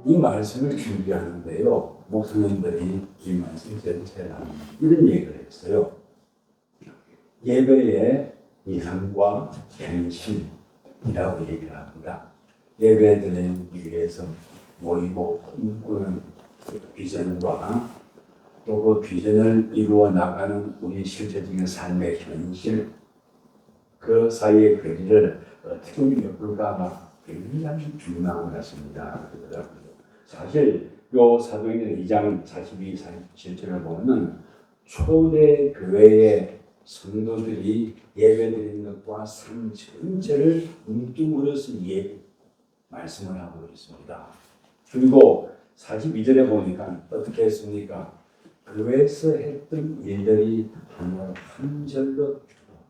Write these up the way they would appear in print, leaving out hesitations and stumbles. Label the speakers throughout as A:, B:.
A: 이 말씀을 준비하는데요. 목사님들이 이 말씀 전체를 이런 얘기를 했어요. 예배의 이상과 행심이라고 얘기를 합니다. 예배 드리기 위해서 모이고 꿈꾸는 비전과 또 그 비전을 이루어 나가는 우리 실제적인 삶의 현실, 그 사이의 거리를 어떻게 엮을까가 굉장히 중요한 것 같습니다. 사실 요 사도행전 2장 42, 47절을 보면 초대 교회의 성도들이 예배드리는 것과 삶 전체를 뭉뚱그려서 말씀을 하고 있습니다. 그리고 42절에 보니까 어떻게 했습니까? 교회에서 했던 일들이 한 절로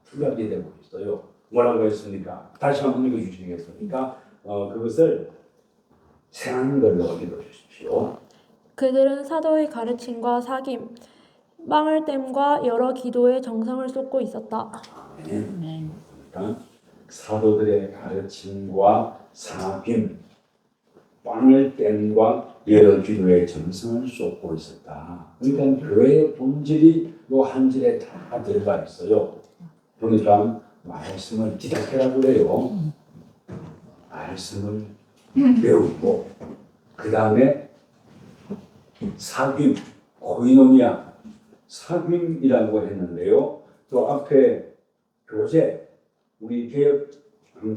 A: 투각이 되고 있어요. 뭐라고 했습니까? 다시 한번 읽어주시겠습니까? 그것을 새한 걸로 읽어주십시오.
B: 그들은 사도의 가르침과 사귐, 빵을 땜과 여러 기도에 정성을 쏟고 있었다.
A: 아멘. 그러니까 사도들의 가르침과 사귐, 빵을 땜과 여러 기도에 정성을 쏟고 있었다. 그러니까 교회의 본질이 요 한 절에 다 들어가 있어요. 그러니까 말씀을 기다리라고 해요. 말씀을 배우고 그 다음에 사귐, 코이노니아, 사귐이라고 했는데요. 또 앞에 교제, 우리 개혁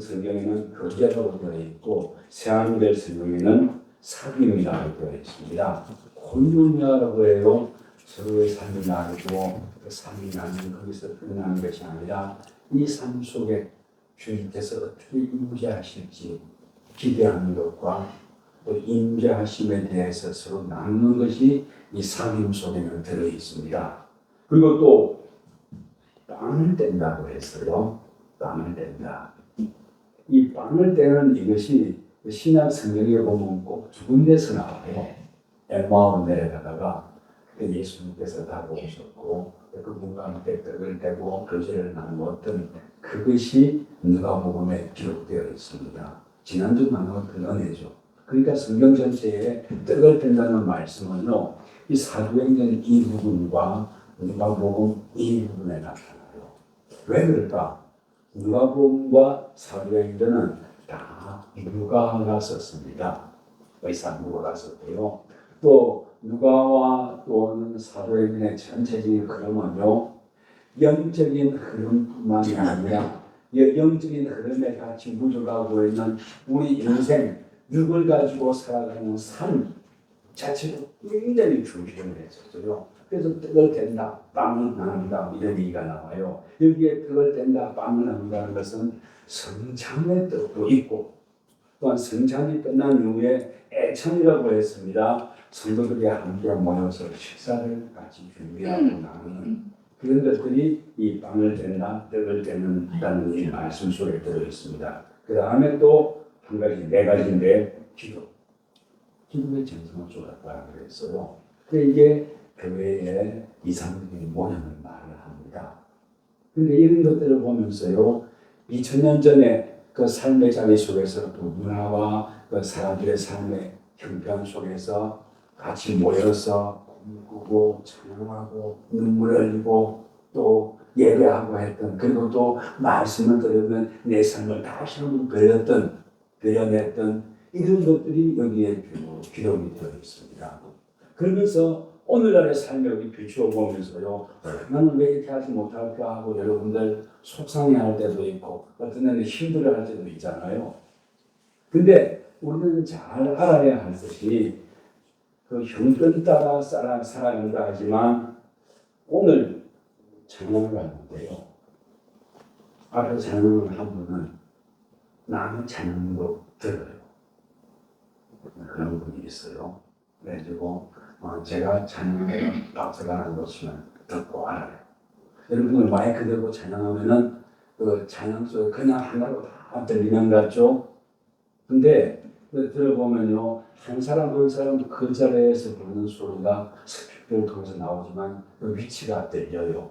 A: 성경에는 교제라고 되어 있고 새한글 성경에는 사귐이라고 되어 있습니다. 코이노니아라고 해요. 서로의 삶이 나누고 그 삶이 나누는 거기서 끝나는 것이 아니라 이 삶 속에 주님께서 어떻게 임재하실지 기대하는 것과 또 임재하심에 대해서 서로 나누는 것이 이 사귐 속에는 들어 있습니다. 그리고 또 빵을 뗀다고 했어요. 빵을 뗀다. 이 빵을 떼는 이것이 신약 성경에 보면 꼭 두 군데서 나와요. 엠마오 내려가다가 예수님께서 다가오셨고 그분과 함께 떡을 떼고 교제를 나누었던 그것이 누가복음에 기록되어 있습니다. 지난주 나누었던 은혜죠. 그러니까 성경 전체에 떡을 뗀다는 말씀은요, 이 사도행전 이 부분과 누가복음 이 부분에 나타나요. 왜 그럴까? 누가복음과 사도행전은 다 누가가 썼습니다. 의사 누가가 썼고요. 또 누가와 또는 사도행전의 전체적인 흐름은요, 영적인 흐름뿐만이 아니라 영적인 흐름에 같이 묻어가고 있는 우리 인생, 육을 가지고 살아가는 삶 자체도 굉장히 중시를 했었어요. 그래서 떡을 뗀다, 빵을 나눈다 이런 얘기가 나와요. 여기에 떡을 뗀다, 빵을 나눈다는 것은 성찬의 뜻도 있고 또한 성찬이 끝난 이후에 애찬이라고 했습니다. 성도들이 함께 모여서 식사를 같이 준비하고 나누는 그런 것들이 이 빵을 뗀다, 떡을 떼는다는 이 말씀 속에 들어 있습니다. 그 다음에 또 한 가지, 네 가지인데 기도의 정성을 쏟았다고 그랬어요. 이게 교회의 이상적인 모양을 말을 합니다. 그런데 이런 것들을 보면서요, 2000년 전에 그 삶의 자리 속에서 또 문화와 그 사람들의 삶의 형편 속에서 같이 모여서 꿈꾸고 찬양하고 눈물을 흘리고 또 예배하고 했던, 그리고 또 말씀을 들으면 내 삶을 다시 한번 그려냈던 이런 것들이 여기에 기록이 되어 있습니다. 그러면서 오늘날의 삶에 우리 비추어 보면서요, 나는 왜 이렇게 하지 못할까 하고 여러분들 속상해할 때도 있고 어떤 때는 힘들어할 때도 있잖아요. 근데 우리는 잘 알아야 할 것이 그 형편 따라 살아간다 하지만 오늘 찬양을 하는데요. 앞에 찬양을 한 분은 나는 찬양도 들어요. 그런 분이 있어요. 그래가지고 제가 찬양하면 박수가 안 놓치면 듣고 알아요. 여러분들 마이크 들고 찬양하면은 그 찬양 소리 그냥 하나로 다 들리는 것 같죠? 근데 들어보면요, 한 사람 두 사람 그 자리에서 부르는 소리가 스피커를 통해서 나오지만 그 위치가 들려요.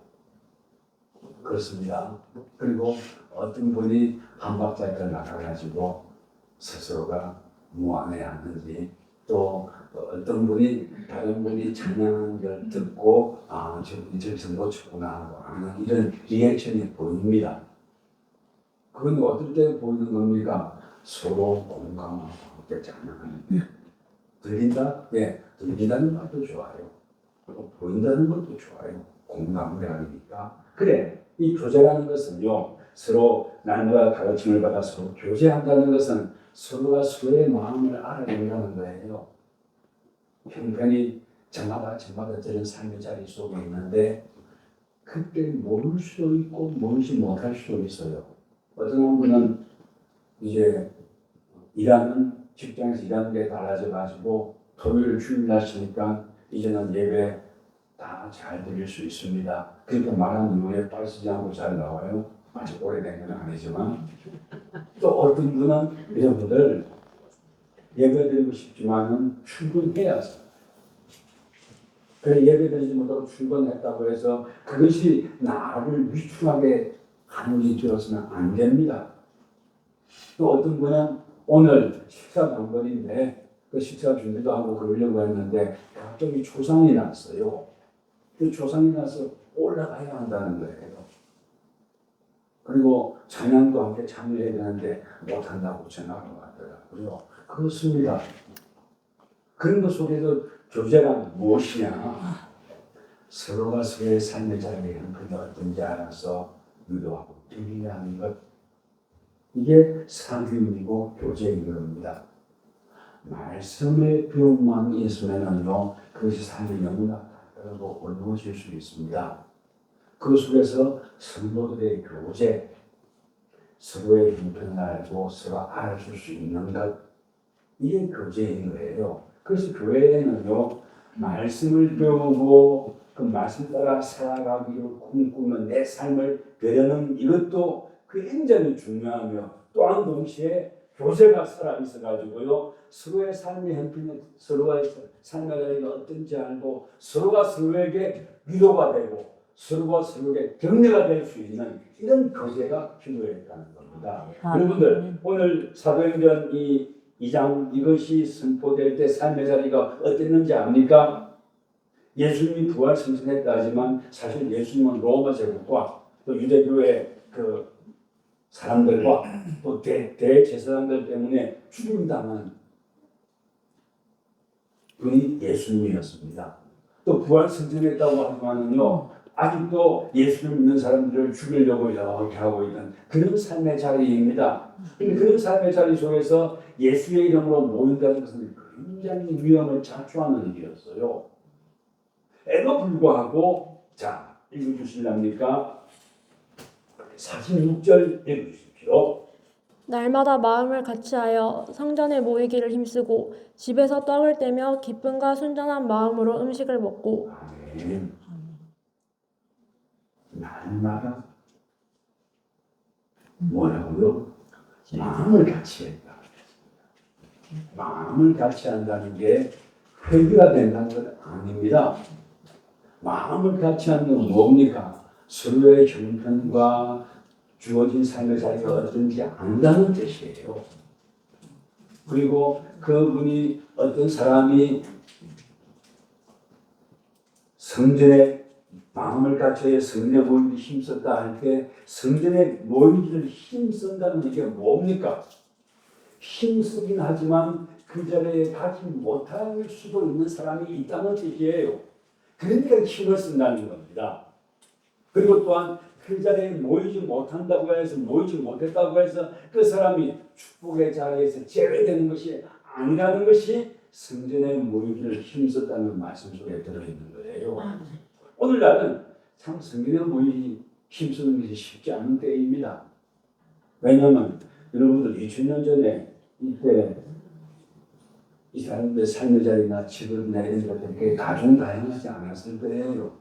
A: 그렇습니다. 그리고 어떤 분이 한 박자를 나가가지고 스스로가 무안해하는지 또 어떤 분이 다른 분이 찬양하는 걸 듣고 저분이 저기서 놓쳤구나 하고 하는 이런 리액션이 보입니다. 그건 어떨 때 보이는 겁니까? 서로 공감하고 함께 찬양하는 게 들린다? 예, 들린다는 것도 좋아요. 보인다는 것도 좋아요. 공감을 하니까. 그래, 이 교제라는 것은요, 서로 남과 가르침을 받아 서로 교제한다는 것은 서로가 서로의 마음을 알아낸다는 거예요. 형편이 저마다 저런 삶의 자리 속에 있는데 그때 모를 수도 있고 모르지 못할 수도 있어요. 어떤 분은 이제 직장에서 일하는 게 달라져 가지고 토요일 주일 날씨니까 이제는 예배 다 잘 드릴 수 있습니다. 그렇게 말하는 이후에 빠지지 않고 잘 나와요. 아직 오래된 건 아니지만 또 어떤 분은 여러분들 예배 드리고 싶지만은 출근해야 해요. 그래 예배 드리지 못하고 출근했다고 해서 그것이 나를 위축하게 하는 일이 되어서는 안 됩니다. 또 어떤 분은 오늘 식사 당번인데 그 식사 준비도 하고 그러려고 했는데 갑자기 초상이 났어요. 그 초상이 나서 올라가야 한다는 거예요. 그리고 찬양도 함께 참여해야 되는데 못한다고 전화가 왔더라고요. 그렇습니다. 그런 것 속에서 교제란 무엇이냐? 서로가 서로의 삶의 자리에 형편이 어떤지 알아서 유도하고 대리하는 것. 이게 사귐이고 교제인 겁니다. 말씀의 배움만 있으면은요, 그것이 삶의 영이나 다르고 어려워질 수 있습니다. 그 속에서 성도들의 교제, 서로의 형편을 알고 서로 알아줄 수 있는 것, 이게 교제인 거예요. 그래서 교회에는요, 말씀을 배우고 그 말씀 따라 살아가기를 꿈꾸는 내 삶을 배려는 이것도 굉장히 중요하며 또한 동시에 교제가 살아있어 가지고요 서로의 삶의 형편이 서로의 삶의 자리가 어떤지 알고 서로가 서로에게 위로가 되고 서로가 서로에게 격려가 될 수 있는 이런 교제가 필요했다는 겁니다. 여러분들 오늘 사도행전 2장 이것이 선포될 때 삶의 자리가 어땠는지 압니까? 예수님이 부활 승천했다 하지만 사실 예수님은 로마 제국과 또 유대교의 그 사람들과 또 대제사장들 때문에 죽임당한 분이 예수님이었습니다. 또 부활 승천했다고 하지만은요 아직도 예수를 믿는 사람들을 죽이려고 이렇게 하고 있는 그런 삶의 자리입니다. 그런 삶의 자리 속에서 예수의 이름으로 모인다는 것은 굉장히 위험을 자초하는 일이었어요. 에도 불구하고 자 읽어주실랍니까? 46절 읽으십시오.
B: 날마다 마음을 같이하여 성전에 모이기를 힘쓰고 집에서 떡을 떼며 기쁨과 순전한 마음으로 음식을 먹고.
A: 아멘. 날마다 뭐라고요? 마음을 같이했다. 마음을 같이한다는 게 회개가 된다는 건 아닙니다. 마음을 같이하는 건 뭡니까? 서로의 형편과 주어진 삶의 자리가 어떤지 안다는 뜻이에요. 그리고 그분이 어떤 사람이 성전에 마음을 갖춰야 성전에 모이기 힘썼다 할 때 성전에 모이기를 힘쓴다는 게 뭡니까? 힘쓰긴 하지만 그 자리에 가지 못할 수도 있는 사람이 있다는 뜻이에요. 그러니까 힘을 쓴다는 겁니다. 그리고 또한 그 자리에 모이지 못했다고 해서 그 사람이 축복의 자리에서 제외되는 것이 아니라는 것이 성전에 모이기를 힘썼다는 말씀 속에 들어있는 거예요. 오늘날은 참 성전에 모이기 힘쓰는 것이 쉽지 않은 때입니다. 왜냐하면 여러분들 2000년 전에 이때 이 사람들의 삶의 자리나 직업이나 이런 것들이 다종다양하지 않았을 때예요.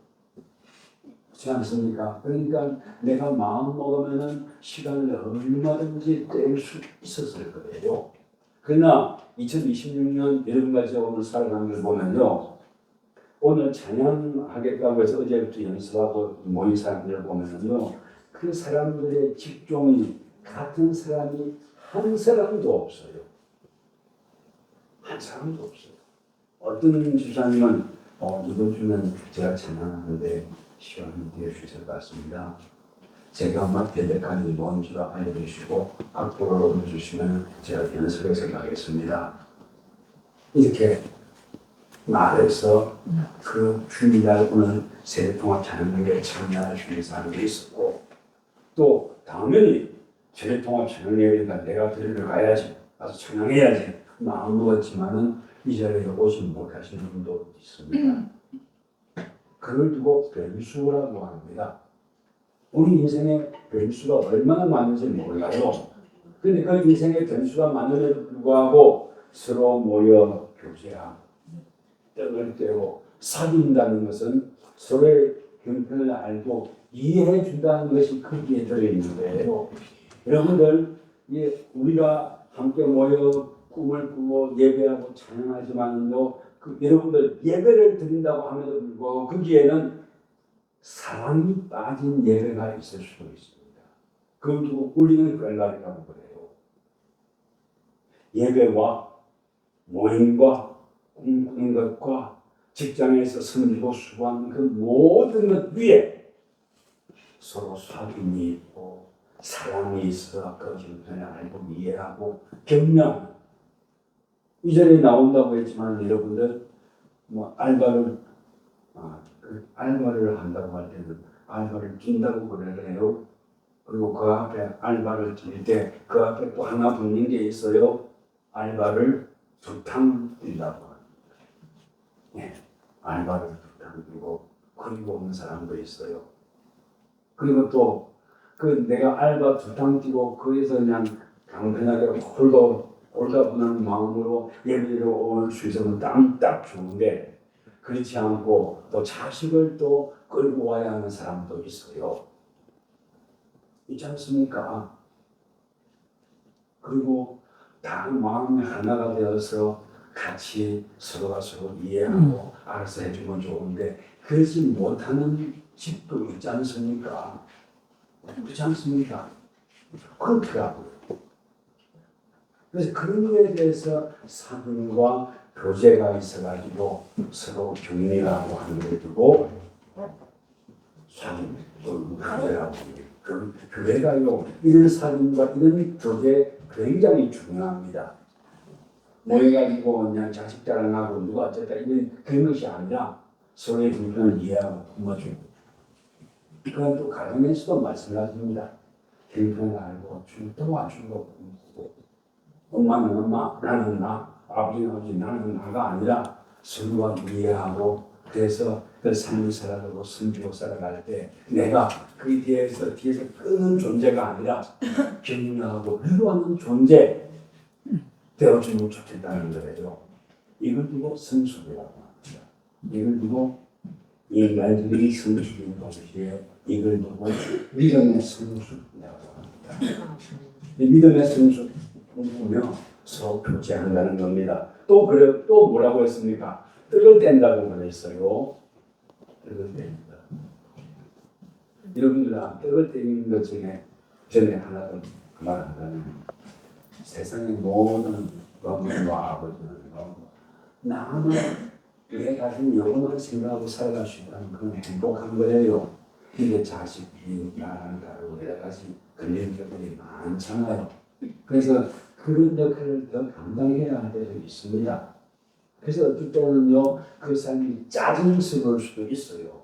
A: 그렇지 않습니까? 그러니까 내가 마음 먹으면은 시간을 얼마든지 뗄 수 있었을 거예요. 그러나 2026년 여러분과 제가 오늘 살아가는 걸 보면요. 오늘 찬양하겠다고 해서 어제부터 연습하고 모인 사람들을 보면요. 그 사람들의 직종이 같은 사람이 한 사람도 없어요. 한 사람도 없어요. 어떤 집사님은 이번 주는 제가 찬양하는데 시간이 되어 주실 것 같습니다. 제가 맡겨야까지 뭔지를 알려주시고 앞으로 올려주시면 제가 연습해서 가겠습니다. 이렇게 말해서 그 주일날 오늘 세례통합 찬양회에 참여할 수 있는 사람이 있었고 또 당연히 세례통합 찬양회니까 내가 들으러 가야지 가서 찬양해야지 마음 먹었지만은 이 자리에 오지 못하시는 분도 있습니다. 그걸 두고 변수라고 합니다. 우리 인생의 변수가 얼마나 많은지 몰라요. 근데 그 인생의 변수가 많음에도 불구하고 서로 모여 교제하고 떡을 떼고 사귄다는 것은 서로의 형편을 알고 이해해 준다는 것이 크기에 들어있는 거예요. 여러분들, 우리가 함께 모여 꿈을 꾸고 예배하고 찬양하지만요, 여러분들 예배를 드린다고 함에도 불구하고 거기에는 사랑이 빠진 예배가 있을 수도 있습니다. 그걸 두고 우리는 꽐라리라고 그래요. 예배와 모임과 꿈꾸는 것과 직장에서 섬기고 수고하는 그 모든 것 위에 서로 사귐이 있고 사랑이 있어 그 형편을 알고 이해하고 격려. 이 자리에 나온다고 했지만 여러분들 알바를 한다고 할 때는 알바를 뛴다고 그래요. 그리고 그 앞에 알바를 뛸 때 그 앞에 또 하나 붙는 게 있어요. 알바를 두탕 뛴다고 합니다. 네, 알바를 두탕 뛰고 그리고 오는 사람도 있어요. 그리고 또 내가 알바 두탕 뛰고 거기서 그냥 강편하게 홀가분한 마음으로 예배로 올 수 있으면 딱 좋은데 그렇지 않고 또 자식을 또 끌고 와야 하는 사람도 있어요. 있지 않습니까? 그리고 다 마음이 하나가 되어서 같이 서로가 서로 이해하고 알아서 해주면 좋은데 그러지 못하는 집도 있지 않습니까? 그렇지 않습니까? 그렇더라고요. 그래서 그런 거에 대해서 사귐과 교제가 있어가지고 서로 격려하고 하는 걸 두고 사귐, 교제라고 합니다. 교회가요, 이런 사귐과 이런 교제 굉장히 중요합니다. 모여가지고 그냥 자식 자랑하고 누가 어쨌다 그런 것이 아니라 서로의 불편을 이해하고 품어주고 그건 또 가정에서도 마찬가지입니다. 형편을 알고 도와주고 품고 엄마는 엄마, 나는 나, 아버지는 아버지, 나는 나가 아니라 서로가 이해하고 그래서 그 삶을 살아가고 섬기고 살아갈 때 내가 그 뒤에서 끄는 존재가 아니라 격려하고 위로하는 존재 되어주면 좋겠다는 거예요. 이걸 두고 성숙이라고 합니다. 이걸 두고 인간들이 성숙인 동시에 이걸 두고 믿음의 성숙이라고 합니다. 믿음의 성숙 보면 서로 교제한다는 겁니다. 또 뭐라고 했습니까? 떡을 뗀다고 그랬어요. 떡을 뗀다. 여러분들 떡을 떼는 것 중에 전에 하나 더 말한다면 세상의 모든 어머니와 아버지는 나만 내 가진 영혼을 생각하고 살아갈 수 있다는 그런 행복한 거예요. 근데 자식이 나랑 다르고 여러 가지 걸리는 것들이 많잖아요. 그래서 그런 역할을 더 감당해야 할 때도 있습니다. 그래서 어떨 때는요, 그 사람이 짜증스러울 수도 있어요.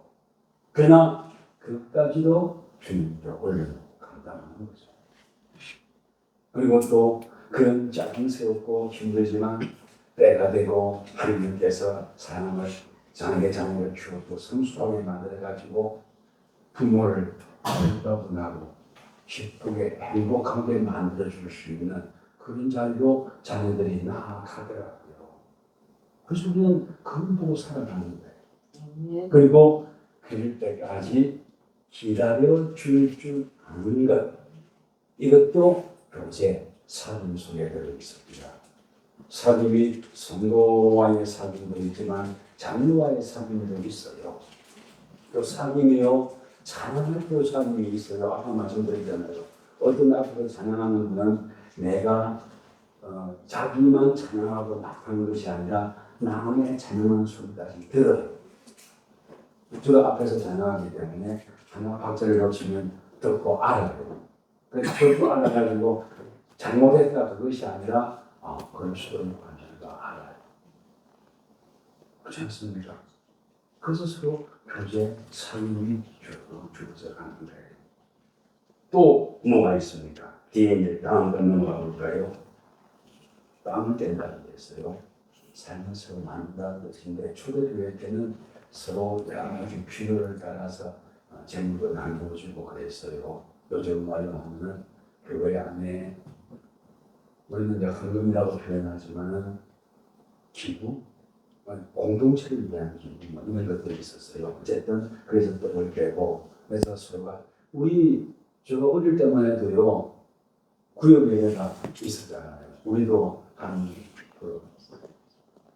A: 그러나 그까지도 주님께 올려놓고 감당하는 거죠. 그리고 또 그런 짜증스럽고 힘들지만 때가 되고 하나님께서 사람을 장애를 주었고 성숙하게 만들어가지고 부모를 아름다운하고 기쁘게 행복하게 만들어줄 수 있는 그런 자리로 자녀들이 나아가더라고요. 그래서 우리는 그걸 보고 살아가는 거예요. 그리고 그럴 때까지 기다려 줄 아는 것, 이것도 교제, 사귐 속에 들어있습니다. 사귐이 성도와의 사귐도 있지만 자녀와의 사귐도 있어요. 또 사귐이요, 찬양할 때 사귐이 있어요. 아까 말씀드렸잖아요. 어떤 앞으로 찬양하는 분은 내가 자기만 찬양하고 막 하는 것이 아니라 남의 찬양하는 소리까지 들어요. 저도 앞에서 찬양하기 때문에 하나 박자를 놓치면 듣고 알아요. 그래서 듣고 알아가지고 잘못했다 그것이 아니라 그런 소리를 관계가 알아요. 그렇지 않습니까? 그래서 서로 교제 삶이 주어져 가는 거예요. 또 뭐가 있습니까? 뒤에 이제 다음 건 넘어가 볼까요? 땀을 뗀다는 게 있어요. 삶을 서로 나눈다는 것인데 초대교회 때는 서로 여러 가지 필요를 따라서 재물도 나누어주고 그랬어요. 요즘 말로 하면은 교회 안에 우리는 이제 헌금이라고 표현하지만은 기부, 공동체를 위한 기부 이런 것들이 있었어요. 어쨌든 그래서 떡을 깨고 그래서 서로가 제가 어릴 때만 해도요 구역예배가 있었잖아요. 우리도 한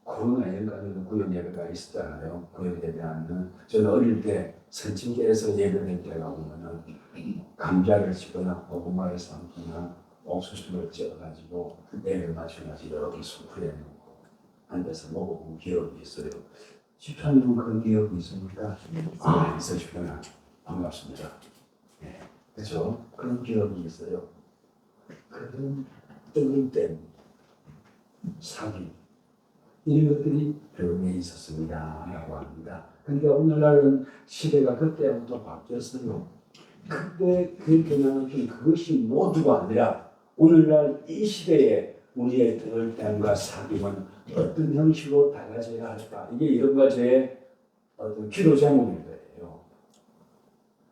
A: 코로나 예전까지는 구역예배가 있었잖아요. 구역예배하는 저는 어릴 때 선친교에서 예배될 때가 오면은 감자를 치거나 고구마를 삶거나 옥수수를 쪄가지고 예배 마치면서 여러 수프에 놓고 앉아서 먹어본 기억이 있어요. 집사님은 그런 기억이 있습니까? 있으시구나. 반갑습니다. 네. 그렇죠? 그런 기억이 있어요. 그런 뜨거운 땐 사기 이런 것들이 교회에 있었습니다 라고 합니다. 그러니까 오늘날은 시대가 그때부터 바뀌었어요. 그때 그 경향은 그것이 모두가 아니라 오늘날 이 시대에 우리의 뜨거운 땐과 사귐은 어떤 형식으로 달라져야 할까? 이게 이런가 제 어떤 기도 제목인 거예요.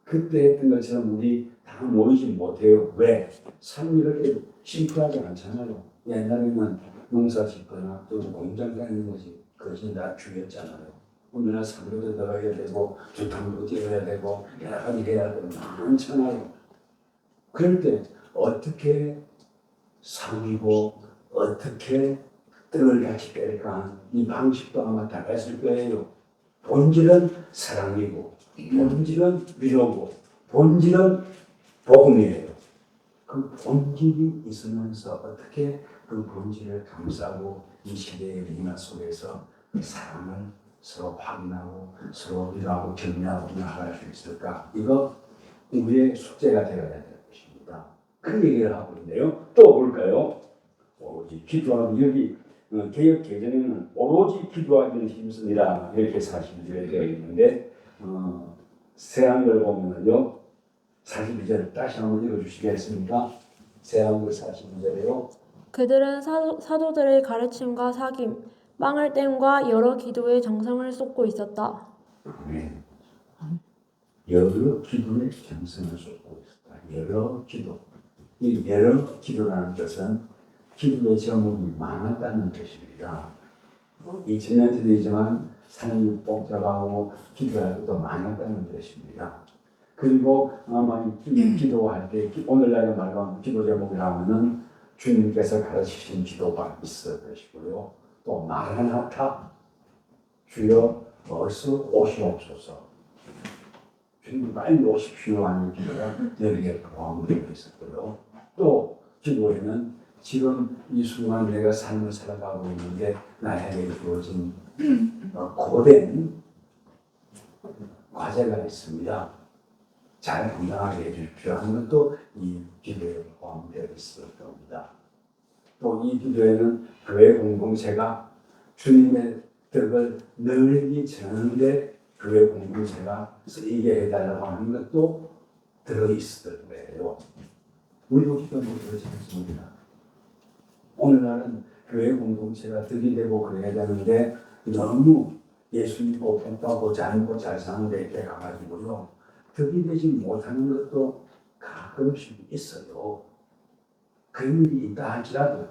A: 그때 했던 것처럼 우리 다 모이지 못해요. 왜? 삶이 이렇게 심플하지 않잖아요. 옛날에는 농사 짓거나 또 공장 다니는 것이 그것이 다 주였잖아요. 오늘날 산소도 들어가야 되고 주탕도 뛰어야 되고 여러 가지 해야 되고 많잖아요. 그럴 때 어떻게 사귀고 어떻게 떡을 같이 뺄까 이 방식도 아마 달랐을 거예요. 본질은 사랑이고 본질은 위로고 본질은 복음이에요. 그 본질이 있으면서 어떻게 그 본질을 감싸고 이 시대의 문화 속에서 사랑을 서로 확인하고 서로 위로하고 격려하고 나아갈 수 있을까? 이거 우리의 숙제가 되어야 될 것입니다. 그 얘기를 하고 있는데요. 또 볼까요? 오로지 기도하고 여기 개혁 개정에는 오로지 기도하기는 힘씁니다. 이렇게 사실이 되어 있는데 새한글 보면은요 42절 다시 한번 읽어주시겠습니까? 새한글 42절에요.
B: 그들은 사도들의 가르침과 사귐, 빵을 땜과 여러 기도의 정성을 쏟고 있었다.
A: 네. 여러 기도의 정성을 쏟고 있었다. 여러 기도. 이 여러 기도라는 것은 기도의 제목이 많았다는 뜻입니다. 2000년 전이지만 사람이 복잡하고 기도할 것도 많았다는 뜻입니다. 그리고 아마 기도할 때 오늘날의 말로 하면 기도 제목이라면은 주님께서 가르치신 기도가 있을 것이고요. 또 마라나타 주여 어서 오시옵소서. 주님 빨리 오십시오 하는 기도가 여기에 포함되어 있었고요. 또 기도에는 지금 이 순간 내가 삶을 살아가고 있는데 나에게 주어진 고된 과제가 있습니다. 잘 감당하게 해주십시오 하는 것도 이 기도에 포함되어 있을 겁니다. 또 이 기도에는 교회 공동체가 주님의 뜻을 널리 전하는데 교회 공동체가 쓰이게 해달라고 하는 것도 들어있을 거예요. 우리도 기도는 그렇지 않습니다. 오늘날은 교회 공동체가 득이 되고 그래야 되는데 너무 예수 믿고 팬하고 잘 먹고 잘 사는 데 이렇게 가가지고요. 득이 되지 못하는 것도 가끔씩 있어요. 그런 일이 있다 할지라도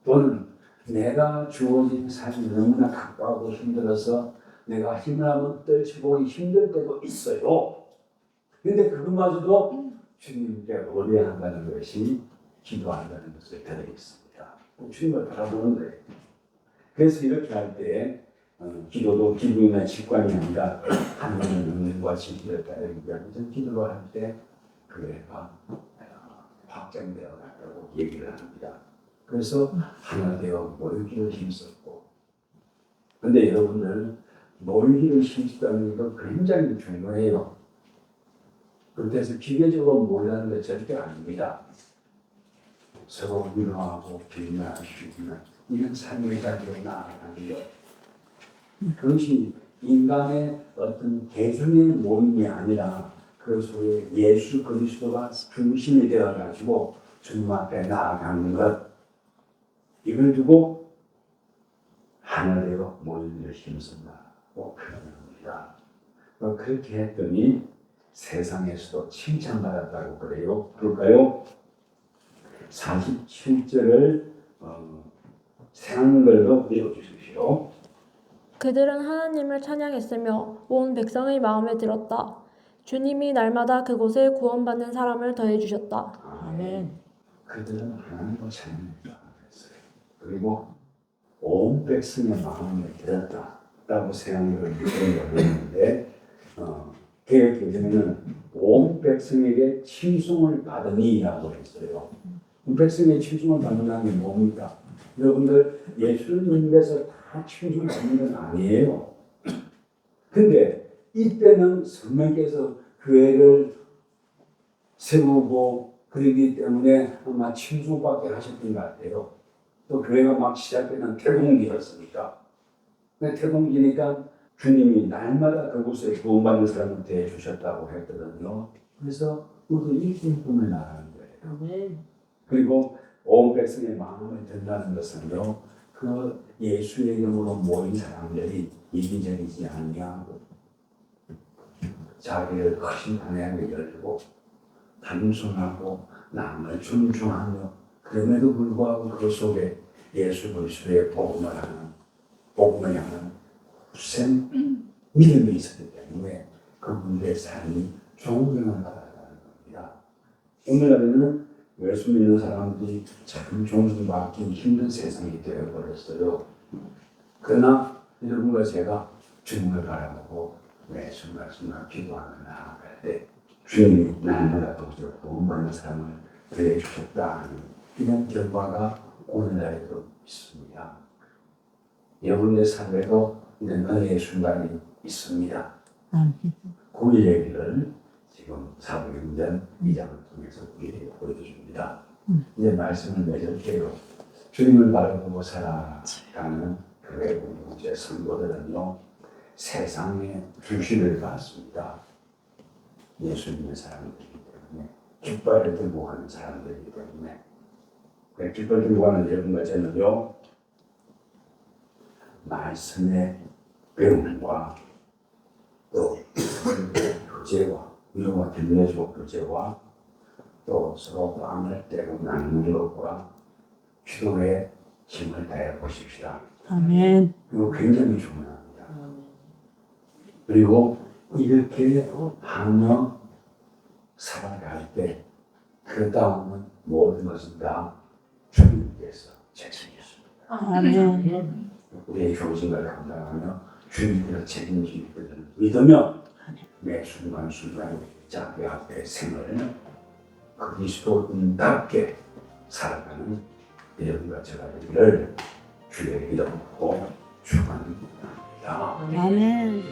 A: 또는 내가 주어진 삶이 너무나 각박하고 힘들어서 내가 힘을 한번 떨쳐보기 힘들 때도 있어요. 근데 그것마저도 주님께 의뢰한다는 것이 기도한다는 것을 들어있습니다. 주님을 바라보는 거예요. 그래서 이렇게 할 때 기도도 기분이나 직관이 아니라 하나님의 능력과 진리를 따르기 위한 기도를 할 때 교회가 확장되어 간다고 얘기를 합니다. 그래서 하나 되어 모이기를 힘썼고 근데 여러분들 모이기를 힘쓰다는 건 굉장히 중요해요. 그래서 기계적으로 모이라는 게 절대 아닙니다. 서로 위로하고 격려할 수 있는 이런 삶을 가지고 나아가는 것. 그것이 인간의 어떤 대중의 모임이 아니라 그 속에 예수 그리스도가 중심이 되어가지고 주님 앞에 나아가는 것. 이걸 두고 하나되어 모임을 힘쓴다고 표현합니다. 그렇게 했더니 세상에서도 칭찬받았다고 그래요. 그럴까요? 47절을 새 한글로 읽어주십시오.
B: 그들은 하나님을 찬양했으며 온 백성의 마음에 들었다. 주님이 날마다 그곳에 구원받는 사람을 더해 주셨다.
A: 아멘. 그들은 하나님을 찬양했다. 그리고 온 백성의 마음에 들었다라고 새 한글을 읽었는데 개혁 개정에는 온 백성에게 칭송을 받으니라고 했어요. 온 백성의 칭송을 받는다는 게 뭡니까? 여러분들 예수님께서 다 칭송을 받는 건 아니에요. 근데 이때는 성령께서 교회를 세우고 그러기 때문에 아마 칭송받게 하셨던 것 같아요. 또 교회가 막 시작되는 태동기였으니까. 근데 태동기니까 주님이 날마다 그곳에 구원받는 사람을 대해주셨다고 했거든요. 그래서 우리도 일꾼뿐을 나가는 거예요.
C: 아멘.
A: 그리고 온 백성의 마음을 든다는 것은요, 그 예수의 이름으로 모인 사람들이 이기적이지 않냐고 자기를 헌신하게 열고 단순하고 남을 존중하며 그럼에도 불구하고 그 속에 예수 그리스도의 복음을 향하는 굳센 믿음이 있었기 때문에 그분들의 삶이 존경을 받아가는 겁니다. 오늘날에는 예수 믿는 사람들이 참 존중받기 힘든 세상이 되어버렸어요. 그러나 여러분과 제가 주님을 바라보고 매주 말씀을 기도하며 나아갈 때 주님이 날마다 독자로 구원받는 사람을 대해주셨다. 이런 결과가 오늘날에도 있습니다. 여러분의 삶에도 이런 은혜의 순간이 있습니다. 그 얘기를 지금 사도행전 2장을 통해서 우리에게 보여줍니다. 이제 말씀을 맺을게요. 주님을 바라보고 살아가는 교회 공동체 성도들은요, 세상의 주시를 받습니다. 예수 믿는 사람들이기 때문에, 깃발을 들고 가는 사람들이기 때문에, 깃발 들고 가는 여러분과 저는요, 말씀의 배움과 또 교제와 위로와 격려주고 교제와 또 서로 마음을 떼고 나누는 것과 기도에 힘을 다해 보십시다.
C: 아멘.
A: 이거 굉장히 중요합니다. 그리고 이렇게 하며 살아갈 때 그 다음은 모든 것은 다 주님께서 책임지십니다.
C: 아멘.
A: 우리의 교신을 감당하며 주님께서 책임질 것을 믿으며 매 순간순간 자기 앞에 생을 그리스도인답게 살아가는 여러분과 제가 되기를 주의 이름으로 축원합니다.
C: 아멘.